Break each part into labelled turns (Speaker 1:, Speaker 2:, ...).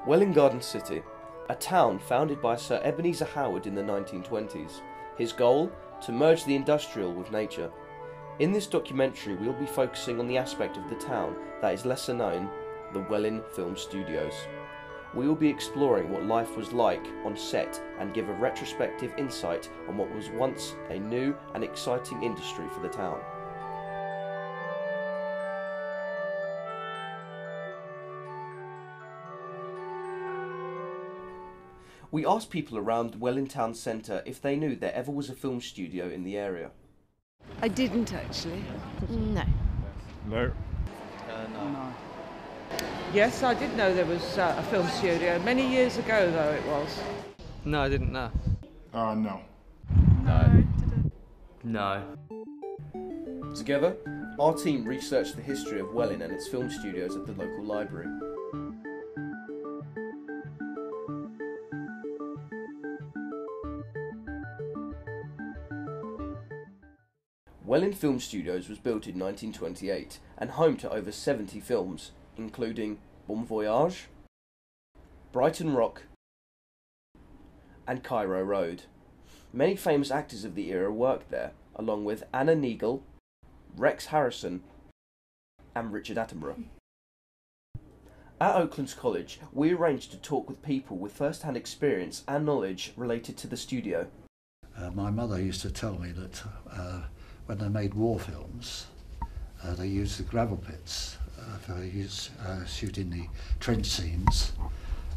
Speaker 1: Welwyn Garden City, a town founded by Sir Ebenezer Howard in the 1920s. His goal? To merge the industrial with nature. In this documentary we'll be focusing on the aspect of the town that is lesser known, the Welwyn Film Studios. We will be exploring what life was like on set and give a retrospective insight on what was once a new and exciting industry for the town. We asked people around Welwyn Town Centre if they knew there ever was a film studio in the area.
Speaker 2: I didn't actually.
Speaker 3: No.
Speaker 4: No.
Speaker 5: No.
Speaker 2: Yes, I did know there was a film studio. Many years ago, though, it was.
Speaker 6: No, I didn't know.
Speaker 4: No.
Speaker 6: No.
Speaker 1: Together, our team researched the history of Welwyn and its film studios at the local library. Welwyn Film Studios was built in 1928 and home to over 70 films, including Bon Voyage, Brighton Rock and Cairo Road. Many famous actors of the era worked there, along with Anna Neagle, Rex Harrison and Richard Attenborough. At Oaklands College, we arranged to talk with people with first-hand experience and knowledge related to the studio.
Speaker 5: My mother used to tell me that when they made war films, they used the gravel pits for shooting the trench scenes,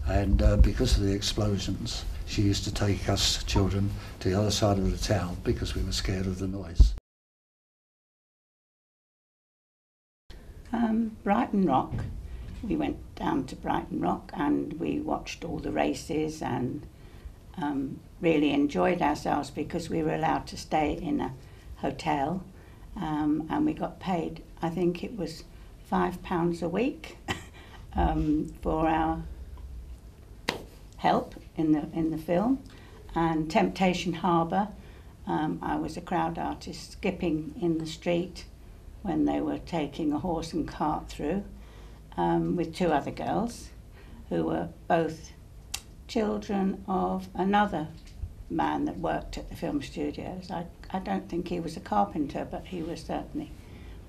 Speaker 5: and because of the explosions, she used to take us children to the other side of the town because we were scared of the noise.
Speaker 7: Brighton Rock. We went down to Brighton Rock and we watched all the races and really enjoyed ourselves because we were allowed to stay in a hotel and we got paid, I think it was £5 a week for our help in the film. And Temptation Harbour, I was a crowd artist skipping in the street when they were taking a horse and cart through with two other girls who were both children of another man that worked at the film studios. I don't think he was a carpenter, but he was certainly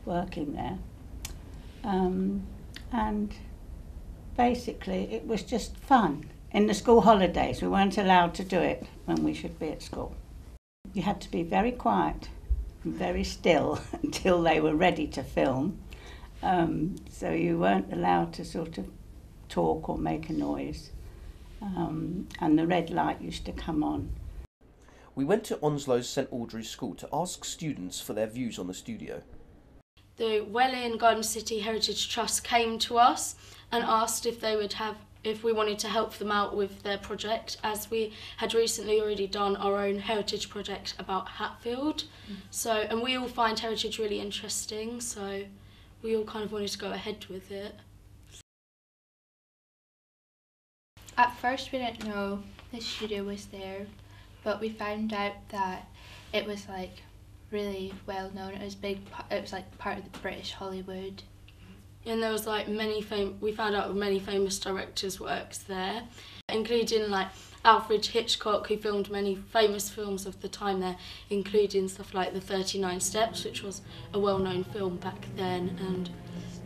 Speaker 7: working there. And basically it was just fun. In the school holidays, we weren't allowed to do it when we should be at school. You had to be very quiet and very still until they were ready to film. So you weren't allowed to sort of talk or make a noise. And the red light used to come on.
Speaker 1: We went to Onslow's St Audrey's School to ask students for their views on the studio.
Speaker 3: The Welwyn Garden City Heritage Trust came to us and asked if we wanted to help them out with their project, as we had recently already done our own heritage project about Hatfield. And we all find heritage really interesting, so we all kind of wanted to go ahead with it.
Speaker 8: At first we didn't know the studio was there, but we found out that it was like really well known. It was like part of the British Hollywood.
Speaker 3: And there was like we found out many famous directors' works there, including like Alfred Hitchcock, who filmed many famous films of the time there, including stuff like The 39 Steps, which was a well-known film back then. And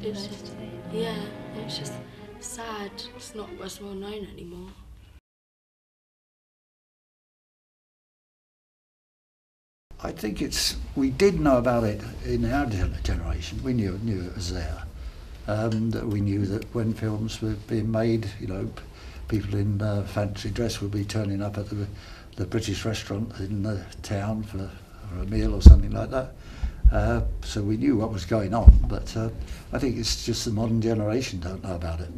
Speaker 3: it's just, yeah, it's just sad it's not as well known anymore.
Speaker 5: I think we did know about it in our generation. We knew it was there. We knew that when films were being made, you know, people in fancy dress would be turning up at the British restaurant in the town for a meal or something like that. So we knew what was going on, but I think it's just the modern generation don't know about it.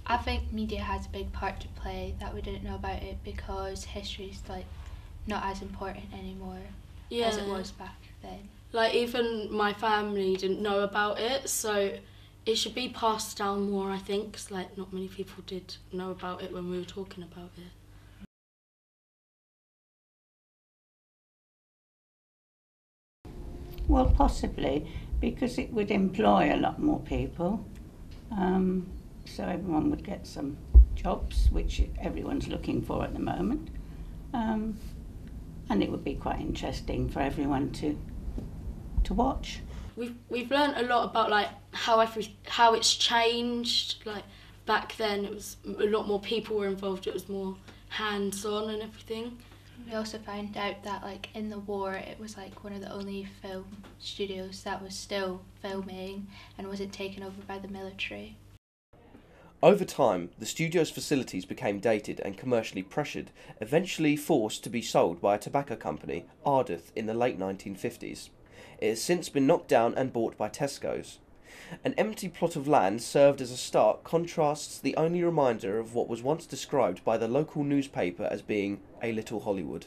Speaker 8: I think media has a big part to play that we didn't know about it because history is like not as important anymore as it was back then.
Speaker 3: Like even my family didn't know about it, so it should be passed down more, I think, 'cause like not many people did know about it when we were talking about it.
Speaker 7: Well, possibly, because it would employ a lot more people, so everyone would get some jobs, which everyone's looking for at the moment. And it would be quite interesting for everyone to watch.
Speaker 3: We've learned a lot about like how it's changed. Like back then, it was a lot more people were involved. It was more hands-on and everything.
Speaker 8: We also found out that like in the war, it was like one of the only film studios that was still filming and wasn't taken over by the military.
Speaker 1: Over time, the studio's facilities became dated and commercially pressured, eventually forced to be sold by a tobacco company, Ardith, in the late 1950s. It has since been knocked down and bought by Tesco's. An empty plot of land served as a stark contrasts the only reminder of what was once described by the local newspaper as being a little Hollywood.